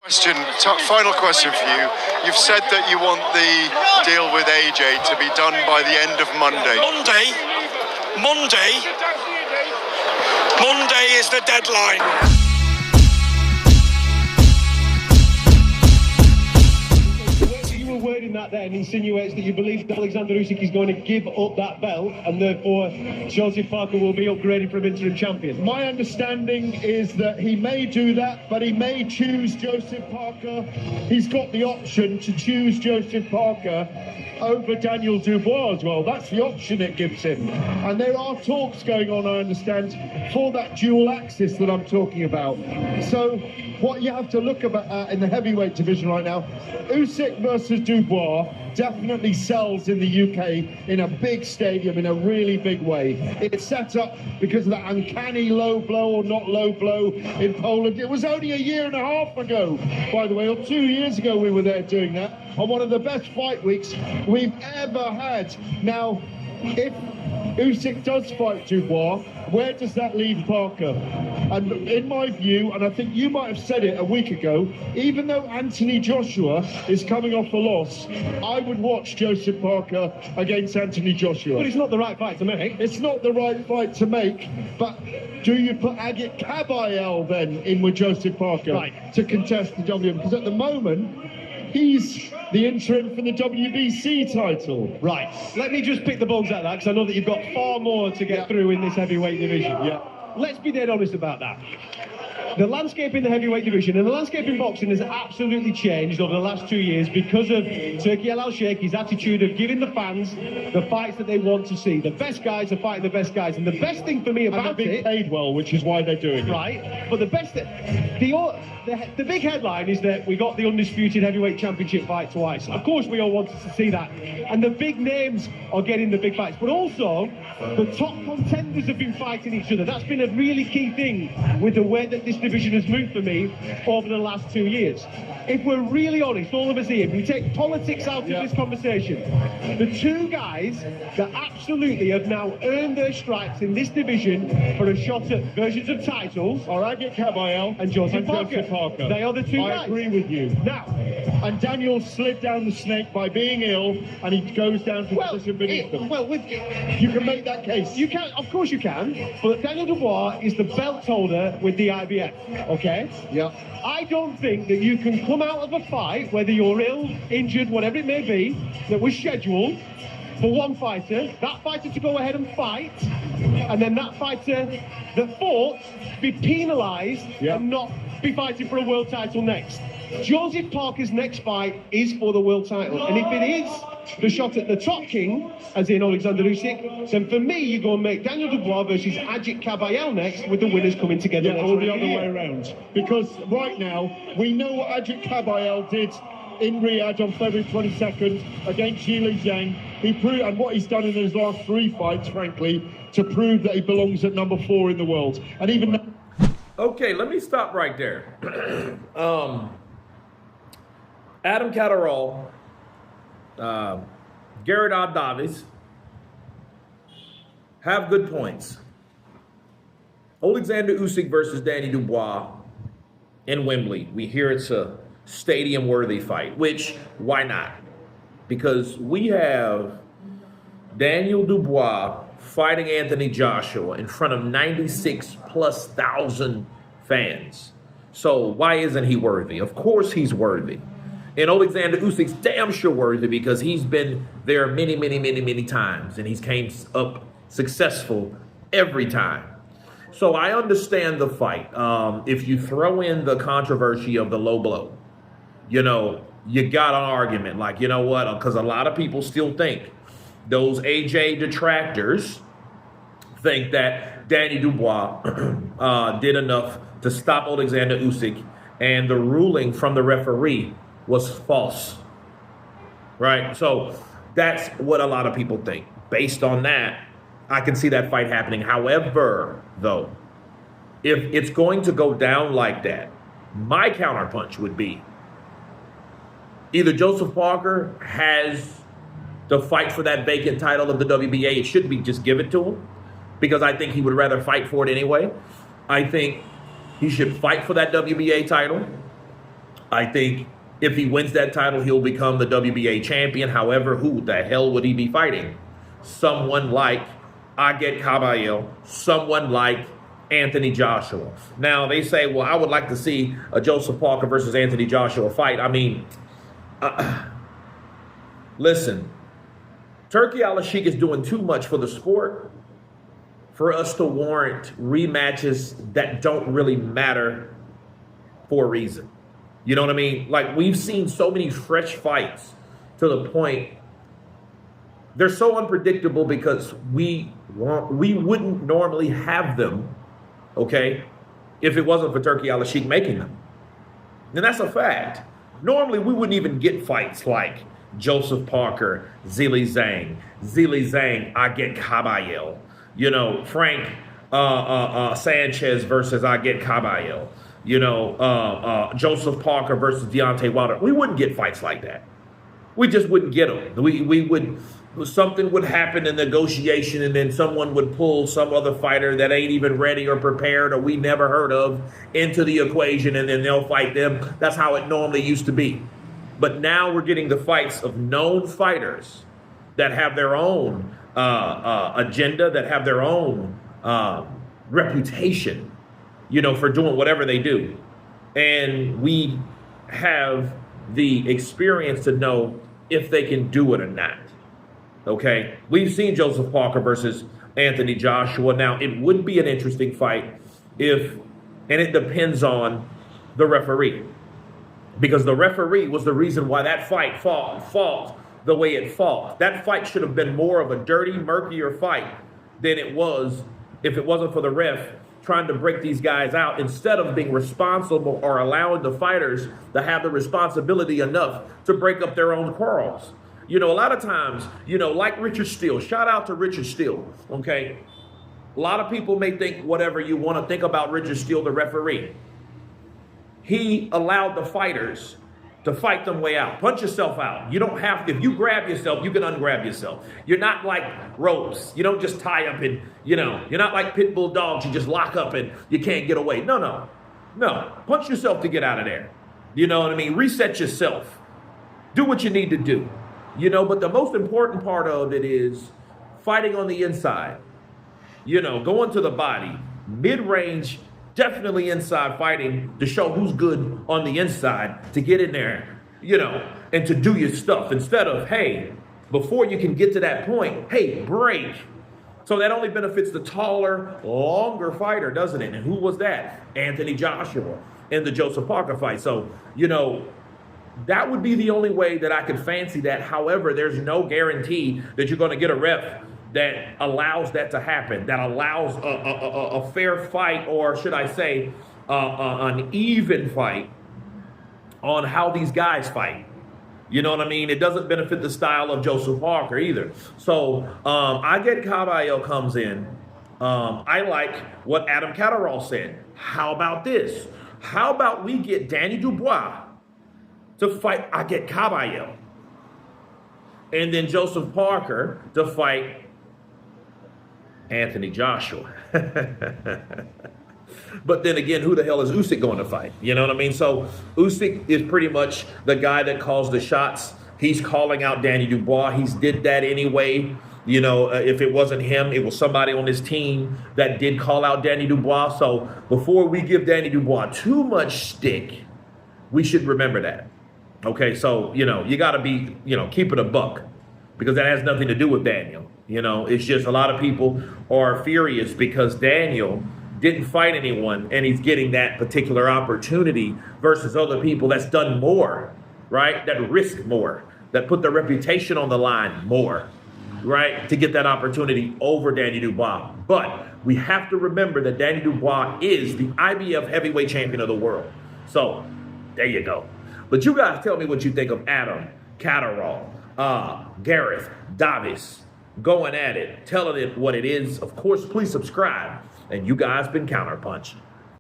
Final question for you. You've said that you want the deal with AJ to be done by the end of Monday. Monday is the deadline. Wording that then insinuates that you believe that Alexander Usyk is going to give up that belt and therefore Joseph Parker will be upgraded from interim champion. My understanding is that he may do that, but he may choose Joseph Parker. He's got the option to choose Joseph Parker over Daniel Dubois as well. That's the option it gives him. And there are talks going on, I understand, for that dual axis that I'm talking about. So what you have to look at in the heavyweight division right now, Usyk versus Dubois definitely sells in the UK in a big stadium, in a really big way. It's set up because of that uncanny low blow or not low blow in Poland. It was only a year and a half ago, by the way, or 2 years ago we were there doing that, on one of the best fight weeks we've ever had. Now, if Usyk does fight Dubois, where does that leave Parker? And in my view, and I think you might have said it a week ago, even though Anthony Joshua is coming off a loss, I would watch Joseph Parker against Anthony Joshua. But it's not the right fight to make. It's not the right fight to make, but do you put Agit Kabayel then in with Joseph Parker to contest the WM? Because at the moment, he's the interim for the WBC title. Right. Let me just pick the bugs out of that, because I know that you've got far more to get through in this heavyweight division. Yeah. Let's be dead honest about that. The landscape in the heavyweight division and the landscape in boxing has absolutely changed over the last 2 years because of Turki Al-Sheikh, his attitude of giving the fans the fights that they want to see. The best guys are fighting the best guys. And the best thing for me about and they're being paid well, which is why they're doing it. Right. But the best... The big headline is that we got the undisputed heavyweight championship fight twice. Of course, we all wanted to see that. And the big names are getting the big fights. But also, the top contenders have been fighting each other. That's been a really key thing with the way that this division has moved for me over the last 2 years. If we're really honest, all of us here, if we take politics out of this conversation, the two guys that absolutely have now earned their stripes in this division for a shot at versions of titles are Agit Kabayel and Joseph Parker. They are the two guys. I agree with you. Now, and Daniel slid down the snake by being ill, and he goes down to position beneath them. Well, you can make that case. You can, of course you can. But Daniel Dubois is the belt holder with the IBF. Okay. Yeah. I don't think that you can come out of a fight, whether you're ill, injured, whatever it may be, that was scheduled for one fighter, that fighter to go ahead and fight, and then that fighter that fought be penalised and not be fighting for a world title next. Joseph Parker's next fight is for the world title, and if it is the shot at the top king, as in Alexander Usyk, then for me you go and make Daniel Dubois versus Agit Kabayel next, with the winners coming together. Yeah, or the other way around. Because right now we know what Agit Kabayel did in Riyadh on February 22nd against Zhilei Zhang. He proved, and what he's done in his last 3 fights, frankly, to prove that he belongs at number 4 in the world. And even okay, let me stop right there. Adam Catterall, Garrett Davis have good points. Alexander Usyk versus Danny Dubois in Wembley. We hear it's a stadium-worthy fight, which, why not? Because we have Daniel Dubois fighting Anthony Joshua in front of 96,000+ fans. So why isn't he worthy? Of course he's worthy. And Alexander Usyk's damn sure worthy because he's been there many times, and he's came up successful every time. So I understand the fight. If you throw in the controversy of the low blow, you know, you got an argument. Like, you know what? Because a lot of people still think, those AJ detractors think that Danny Dubois did enough to stop Alexander Usyk, and the ruling from the referee was false, right? So that's what a lot of people think. Based on that, I can see that fight happening. However, though, if it's going to go down like that, my counterpunch would be either Joseph Parker has to fight for that vacant title of the WBA. It shouldn't be just given to him, because I think he would rather fight for it anyway. I think he should fight for that WBA title. I think if he wins that title, he'll become the WBA champion. However, who the hell would he be fighting? Someone like Aget Kabayel, someone like Anthony Joshua. Now, they say, well, I would like to see a Joseph Parker versus Anthony Joshua fight. I mean, listen, Turki Al-Sheikh is doing too much for the sport for us to warrant rematches that don't really matter for a reason. You know what I mean? Like, we've seen so many fresh fights to the point they're so unpredictable because we wouldn't normally have them, okay, if it wasn't for Turki Al-Sheikh making them. And that's a fact. Normally, we wouldn't even get fights like Joseph Parker, Zhilei Zhang, Aget Kabayel, you know, Frank Sanchez versus Aget Kabayel, you know, Joseph Parker versus Deontay Wilder. We wouldn't get fights like that. We just wouldn't get them. We would, something would happen in negotiation, and then someone would pull some other fighter that ain't even ready or prepared or we never heard of into the equation, and then they'll fight them. That's how it normally used to be. But now we're getting the fights of known fighters that have their own agenda, that have their own reputation, you know, for doing whatever they do. And we have the experience to know if they can do it or not. Okay, we've seen Joseph Parker versus Anthony Joshua. Now, it would be an interesting fight if, and it depends on the referee, because the referee was the reason why that fight fought the way it fought. That fight should have been more of a dirty, murkier fight than it was if it wasn't for the ref trying to break these guys out instead of being responsible or allowing the fighters to have the responsibility enough to break up their own quarrels. You know, a lot of times, you know, like Richard Steele, shout out to Richard Steele, okay? A lot of people may think whatever you want to think about Richard Steele, the referee. He allowed the fighters to fight them way out. Punch yourself out. You don't have to. If you grab yourself, you can ungrab yourself. You're not like ropes. You don't just tie up and, you know, you're not like pit bull dogs. You just lock up and you can't get away. No. Punch yourself to get out of there. You know what I mean? Reset yourself. Do what you need to do. You know, but the most important part of it is fighting on the inside. You know, going to the body, mid-range, definitely inside fighting to show who's good on the inside, to get in there, you know, and to do your stuff instead of, hey, before you can get to that point, hey, break. So that only benefits the taller, longer fighter, doesn't it? And who was that? Anthony Joshua in the Joseph Parker fight. So, you know, that would be the only way that I could fancy that. However, there's no guarantee that you're going to get a ref that allows that to happen, that allows a fair fight, or should I say an even fight on how these guys fight. You know what I mean? It doesn't benefit the style of Joseph Parker either. So Aget Kabayel comes in. I like what Adam Catterall said. How about this? How about we get Danny Dubois to fight Aget Kabayel, and then Joseph Parker to fight Anthony Joshua. But then again, who the hell is Usyk going to fight? You know what I mean? So Usyk is pretty much the guy that calls the shots. He's calling out Danny Dubois. He's did that anyway. You know, if it wasn't him, it was somebody on his team that did call out Danny Dubois. So before we give Danny Dubois too much stick, we should remember that. Okay, so, you know, you got to be, you know, keep it a buck, because that has nothing to do with Daniel. You know, it's just a lot of people are furious because Daniel didn't fight anyone and he's getting that particular opportunity versus other people that's done more, right? That risk more, that put their reputation on the line more, right? To get that opportunity over Danny Dubois. But we have to remember that Danny Dubois is the IBF heavyweight champion of the world. So there you go. But you guys tell me what you think of Adam Catterall, Gareth Davis going at it, telling it what it is. Of course, please subscribe. And you guys been Counterpunch.